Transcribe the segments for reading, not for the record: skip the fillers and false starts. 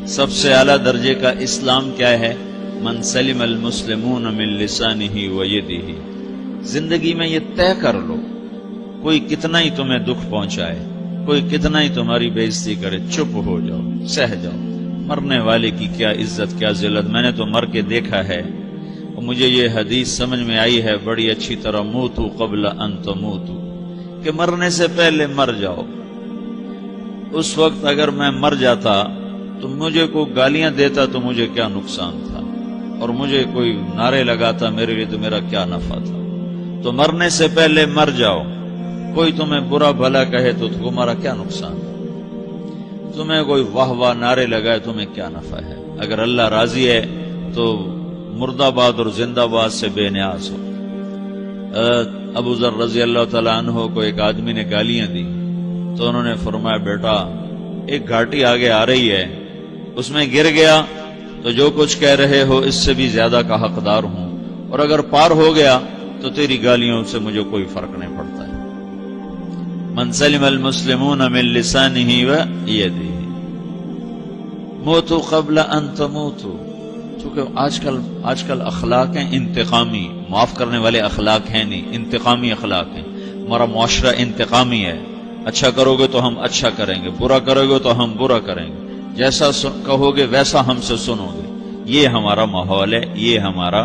سب سے اعلیٰ درجے کا اسلام کیا ہے؟ من سلم المسلمون من لسانہ و یدہ۔ زندگی میں یہ طے کر لو، کوئی کتنا ہی تمہیں دکھ پہنچائے، کوئی کتنا ہی تمہاری بےعزتی کرے، چپ ہو جاؤ، سہ جاؤ۔ مرنے والے کی کیا عزت، کیا ذلت، میں نے تو مر کے دیکھا ہے، اور مجھے یہ حدیث سمجھ میں آئی ہے بڑی اچھی طرح، موتو قبل ان تموتو، کہ مرنے سے پہلے مر جاؤ۔ اس وقت اگر میں مر جاتا تو مجھے کوئی گالیاں دیتا تو مجھے کیا نقصان تھا، اور مجھے کوئی نعرے لگاتا میرے لیے تو میرا کیا نفع تھا۔ تو مرنے سے پہلے مر جاؤ، کوئی تمہیں برا بھلا کہے تو تمہارا کیا نقصان ہے، تمہیں کوئی واہ واہ نعرے لگائے تمہیں کیا نفع ہے۔ اگر اللہ راضی ہے تو مرد آباد اور زندہ باد سے بے نیاز ہو۔ ابو ذر رضی اللہ تعالیٰ عنہ کو ایک آدمی نے گالیاں دی تو انہوں نے فرمایا، بیٹا ایک گھاٹی آگے آ رہی ہے، اس میں گر گیا تو جو کچھ کہہ رہے ہو اس سے بھی زیادہ کا حقدار ہوں، اور اگر پار ہو گیا تو تیری گالیوں سے مجھے کوئی فرق نہیں پڑتا ہے۔ من سلم المسلمون من لسانہ و یدہ موتوا قبل ان تموتوا۔ چونکہ آج کل اخلاق ہیں انتقامی، معاف کرنے والے اخلاق ہیں نہیں، انتقامی اخلاق ہیں۔ ہمارا معاشرہ انتقامی ہے، اچھا کرو گے تو ہم اچھا کریں گے، برا کرو گے تو ہم برا کریں گے، جیسا کہو گے ویسا ہم سے سنو گے۔ یہ ہمارا ماحول ہے، یہ ہمارا۔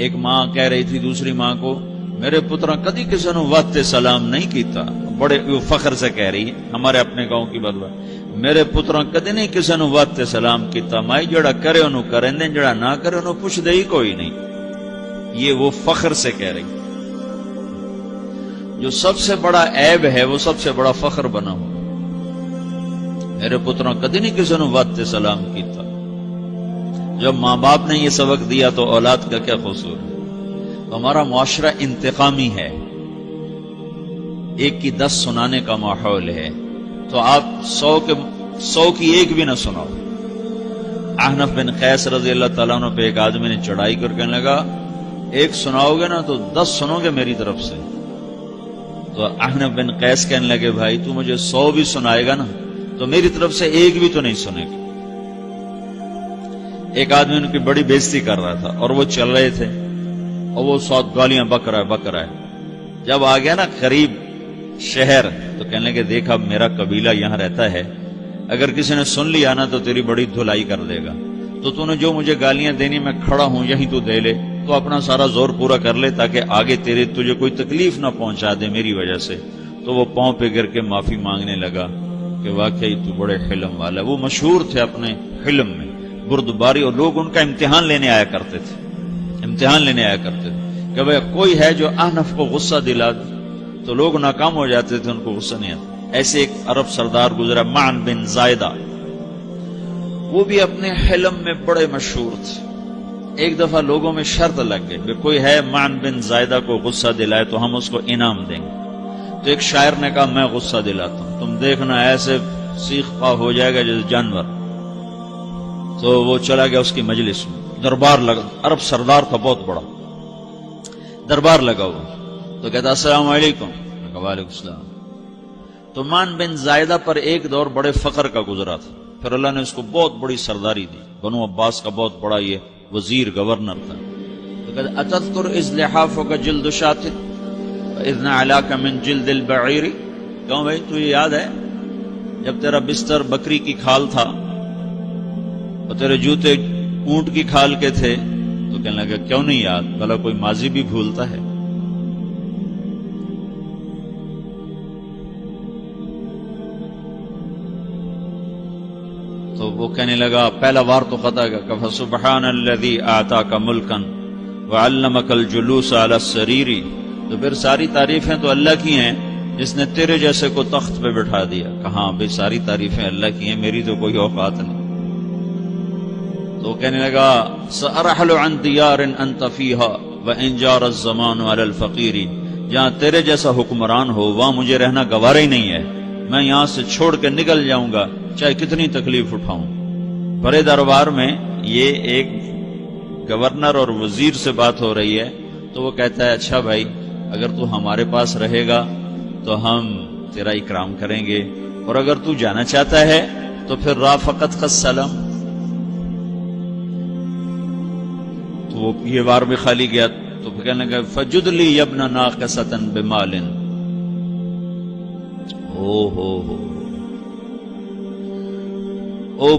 ایک ماں کہہ رہی تھی دوسری ماں کو، میرے پترا کدی کسی نے واسطے سلام نہیں کیتا، بڑے فخر سے کہہ رہی ہے، ہمارے اپنے گاؤں کی بات بات، میرے پترا کدی نہیں کسی نے واسطے سلام کیتا، مائی جڑا کرے انہوں کریں دیں، جڑا نہ کرے انہوں پوچھ دے ہی کوئی نہیں۔ یہ وہ فخر سے کہہ رہی، جو سب سے بڑا عیب ہے وہ سب سے بڑا فخر بنا ہو۔ میرے پتروں کدی نہیں کسی نے واسطے سلام کیتا۔ جب ماں باپ نے یہ سبق دیا تو اولاد کا کیا قصور ہے؟ تو ہمارا معاشرہ انتقامی ہے، ایک کی 10 سنانے کا ماحول ہے، تو آپ 100 کی ایک بھی نہ سناؤ۔ احنف بن قیس رضی اللہ تعالیٰ عنہ پہ ایک آدمی نے چڑھائی کر کہنے لگا، ایک سناؤ گے نا تو 10 سنو گے میری طرف سے۔ تو احنف بن قیس کہنے لگے، بھائی تو مجھے 100 بھی سنائے گا نا تو میری طرف سے ایک بھی تو نہیں سنے گا۔ ایک آدمی ان کی بڑی بےزتی کر رہا تھا اور وہ چل رہے تھے اور وہ 100 گالیاں بک رہا ہے۔ جب آ گیا نا قریب شہر تو کہنے لگے، دیکھا میرا قبیلہ یہاں رہتا ہے، اگر کسی نے سن لیا نا تو تیری بڑی دھلائی کر دے گا، تو نے جو مجھے گالیاں دینی میں کھڑا ہوں یہیں تو دے لے، تو اپنا سارا زور پورا کر لے تاکہ آگے تجھے کوئی تکلیف نہ پہنچا دے میری وجہ سے۔ تو وہ پاؤں پہ گر کے معافی مانگنے لگا کہ واقعی تو بڑے حلم والا۔ وہ مشہور تھے اپنے حلم میں، بردباری، اور لوگ ان کا امتحان لینے آیا کرتے تھے کہ بھئی کوئی ہے جو احنف کو غصہ دلا دے، تو لوگ ناکام ہو جاتے تھے، ان کو غصہ نہیں آتا۔ ایسے ایک عرب سردار گزرا معن بن زائدہ، وہ بھی اپنے حلم میں بڑے مشہور تھے۔ ایک دفعہ لوگوں میں شرط لگ گئی، کوئی ہے معن بن زائدہ کو غصہ دلائے تو ہم اس کو انعام دیں گے۔ تو ایک شاعر نے کہا، میں غصہ دلاتا ہوں، تم دیکھنا ایسے سیخ پا ہو جائے گا جیسے جانور۔ تو وہ چلا گیا اس کی مجلس میں، دربار لگا، عرب سردار تھا بہت بڑا، دربار لگا ہوا، تو کہتا السلام علیکم، وعلیکم السلام۔ تو معن بن زائدہ پر ایک دور بڑے فقر کا گزرا تھا، پھر اللہ نے اس کو بہت بڑی سرداری دی، بنو عباس کا بہت بڑا یہ وزیر گورنر تھا۔ تو کہتا اتذکر اذ لحافک جلد شاۃ واذ نعلاک من جلد البعیر، کہوں بھائی تجھے یاد ہے جب تیرا بستر بکری کی کھال تھا اور تیرے جوتے اونٹ کی کھال کے تھے؟ تو کہنے لگا کیوں نہیں یاد، بھلا کوئی ماضی بھی بھولتا ہے؟ تو وہ کہنے لگا، پہلا وار تو خطا گیا، کہ فسبحان الذی آتاک ملکا وعلمک الجلوس علی السریر۔ تو پھر ساری تعریفیں تو اللہ کی ہیں جس نے تیرے جیسے کو تخت پہ بٹھا دیا۔ کہاں بھئی ساری تعریفیں اللہ کی ہیں، میری تو کوئی اوقات نہیں۔ تو کہنے لگا، سأرحل عن دیار انت فیہا وان جار الزمان علی الفقیر، جہاں تیرے جیسا حکمران ہو وہاں مجھے رہنا گوارا ہی نہیں ہے، میں یہاں سے چھوڑ کے نکل جاؤں گا چاہے کتنی تکلیف اٹھاؤں۔ بڑے دربار میں یہ ایک گورنر اور وزیر سے بات ہو رہی ہے، تو وہ کہتا ہے اچھا بھائی اگر تو ہمارے پاس رہے گا تو ہم تیرا اکرام کریں گے، اور اگر تو جانا چاہتا ہے تو پھر رافقت کا سلام، تو وہ یہ بار بھی خالی گیا تو پھر کہنے لگا فجد لی یبن ناقصۃ بمال، او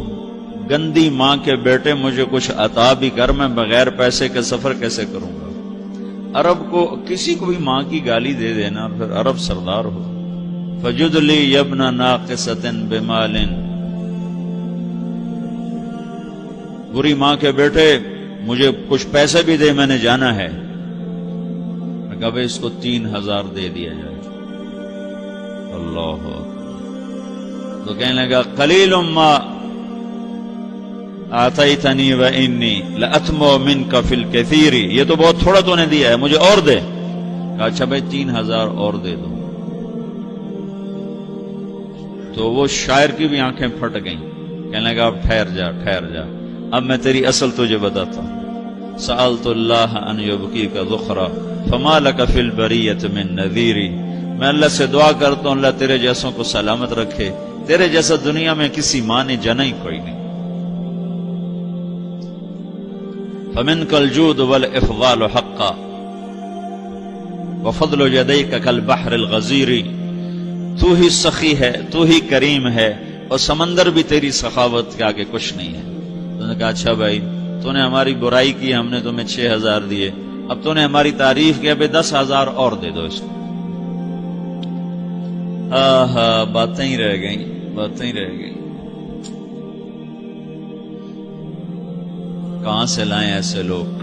گندی ماں کے بیٹے مجھے کچھ عطا بھی کر، میں بغیر پیسے کے سفر کیسے کروں گا؟ عرب کو کسی کو بھی ماں کی گالی دے دینا اور پھر عرب سردار ہو. فجد لی یبن ناقصۃ بمال، بری ماں کے بیٹے مجھے کچھ پیسے بھی دے، میں نے جانا ہے. میں کہا بھائی اس کو 3000 دے دیا جائے. اللہ تو کہنے لگا قلیل ما آتیتنی و انی لأتمو منک فی الکثیر، یہ تو بہت تھوڑا تو نے دیا ہے، مجھے اور دے. کہا اچھا بھائی 3000 اور دے دو. تو وہ شاعر کی بھی آنکھیں پھٹ گئیں. کہنے لگا اب ٹھہر جا ٹھہر جا، اب میں تیری اصل تجھے بتاتا ہوں. سألت اللہ ان یبکیک ذخرا فما لک فی البریۃ من نذیر، میں اللہ سے دعا کرتا ہوں اللہ تیرے جیسوں کو سلامت رکھے، تیرے جیسا دنیا میں کسی ماں نے جنا ہی کوئی نہیں. فمنک الجود والافضال حقا وفضل یدیک کالبحر الغزیر، تو ہی سخی ہے، تو ہی کریم ہے، اور سمندر بھی تیری سخاوت کے آگے کچھ نہیں ہے. تو نے کہا اچھا بھائی تو نے ہماری برائی کی، ہم نے تمہیں 6000 دیے، اب تو نے ہماری تعریف کی، اب 10,000 اور دے دو اس کو. باتیں ہی رہ گئیں، باتیں ہی رہ گئیں. کہاں سے لائیں ایسے لوگ؟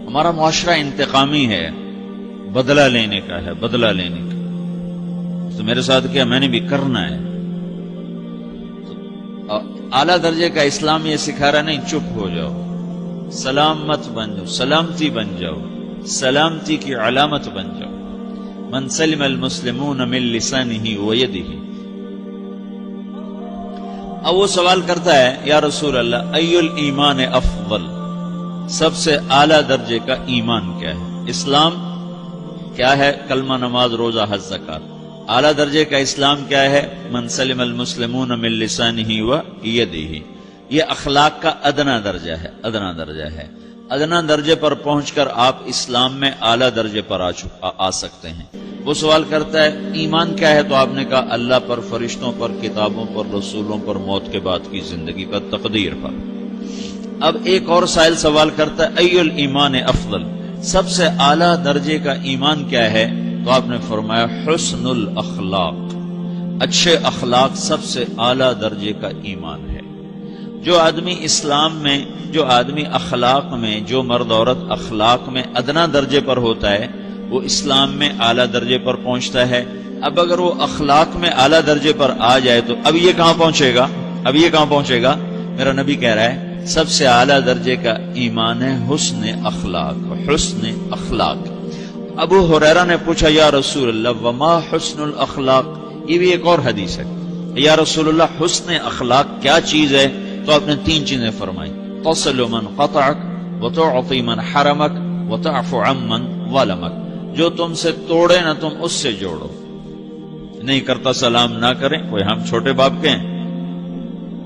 ہمارا معاشرہ انتقامی ہے، بدلہ لینے کا ہے، بدلہ لینے کا. تو میرے ساتھ کیا میں نے بھی کرنا ہے. اعلیٰ درجے کا اسلام یہ سکھا رہا نہیں چپ ہو جاؤ، سلام مت بن جاؤ، سلامتی بن جاؤ، سلامتی کی علامت بن جاؤ. من سلم المسلمون من لسانہ ویدہ. اب وہ سوال کرتا ہے یا رسول اللہ ای الایمان افضل، سب سے اعلیٰ درجے کا ایمان کیا ہے؟ اسلام کیا ہے؟ کلمہ، نماز، روزہ، حج، زکات. اعلیٰ درجے کا اسلام کیا ہے؟ من سلم المسلمون من لسانہ ویدہ. یہ اخلاق کا ادنا درجہ ہے، ادنا درجہ ہے. ادنا درجے پر پہنچ کر آپ اسلام میں اعلیٰ درجے پر آ سکتے ہیں. وہ سوال کرتا ہے ایمان کیا ہے؟ تو آپ نے کہا اللہ پر، فرشتوں پر، کتابوں پر، رسولوں پر، موت کے بعد کی زندگی پر، تقدیر پر. اب ایک اور سائل سوال کرتا ہے ای الایمان افضل، سب سے اعلیٰ درجے کا ایمان کیا ہے؟ تو آپ نے فرمایا حسن الاخلاق، اچھے اخلاق سب سے اعلیٰ درجے کا ایمان ہے. جو آدمی اسلام میں، جو آدمی اخلاق میں، جو مرد عورت اخلاق میں ادنا درجے پر ہوتا ہے وہ اسلام میں اعلیٰ درجے پر پہنچتا ہے. اب اگر وہ اخلاق میں اعلیٰ درجے پر آ جائے تو اب یہ کہاں پہنچے گا؟ اب یہ کہاں پہنچے گا؟ میرا نبی کہہ رہا ہے سب سے اعلیٰ درجے کا ایمان ہے حسن اخلاق، حسن اخلاق. ابو ہریرہ نے پوچھا یا رسول اللہ وما حسن الاخلاق، یہ بھی ایک اور حدیث ہے. یا رسول اللہ حسن اخلاق کیا چیز ہے؟ تو آپ نے 3 چیزیں فرمائی، تصل من قطعک وتعطی من حرمک وتعفو عمن ظلمک. جو تم سے توڑے نہ تم اس سے جوڑو. نہیں کرتا سلام نہ کریں، کوئی ہم چھوٹے باپ کے ہیں،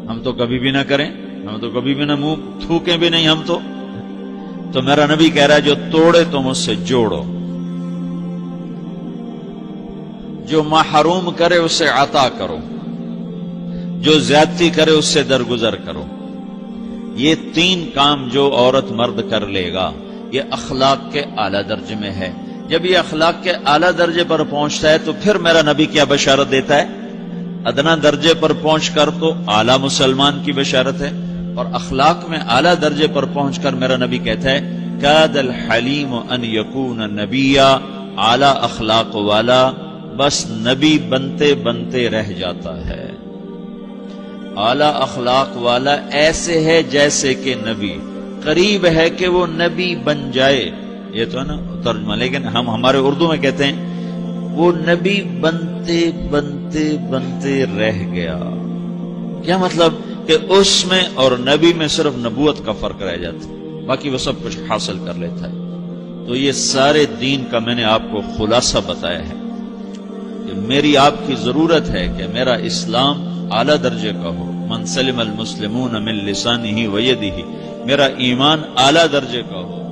ہم تو کبھی بھی نہ کریں، ہم تو کبھی بھی نہ منہ تھوکیں بھی نہیں ہم تو میرا نبی کہہ رہا ہے جو توڑے تم اس سے جوڑو، جو محروم کرے اس سے عطا کرو، جو زیادتی کرے اس سے درگزر کرو. یہ 3 کام جو عورت مرد کر لے گا یہ اخلاق کے اعلیٰ درجے میں ہے. جب یہ اخلاق کے اعلیٰ درجے پر پہنچتا ہے تو پھر میرا نبی کیا بشارت دیتا ہے؟ ادنا درجے پر پہنچ کر تو اعلیٰ مسلمان کی بشارت ہے، اور اخلاق میں اعلیٰ درجے پر پہنچ کر میرا نبی کہتا ہے کاد الحلیم ان یکون نبیا، اعلیٰ اخلاق والا بس نبی بنتے بنتے رہ جاتا ہے. اعلیٰ اخلاق والا ایسے ہے جیسے کہ نبی، قریب ہے کہ وہ نبی بن جائے. یہ تو ہے نا ترجمہ، لیکن ہم ہمارے اردو میں کہتے ہیں وہ نبی بنتے بنتے بنتے رہ گیا. کیا مطلب؟ کہ اس میں اور نبی میں صرف نبوت کا فرق رہ جاتا ہے، باقی وہ سب کچھ حاصل کر لیتا ہے. تو یہ سارے دین کا میں نے آپ کو خلاصہ بتایا ہے کہ میری آپ کی ضرورت ہے کہ میرا اسلام اعلیٰ درجے کا ہو، من سلم المسلمون من لسانہ و یدہ، میرا ایمان اعلیٰ درجے کا ہو،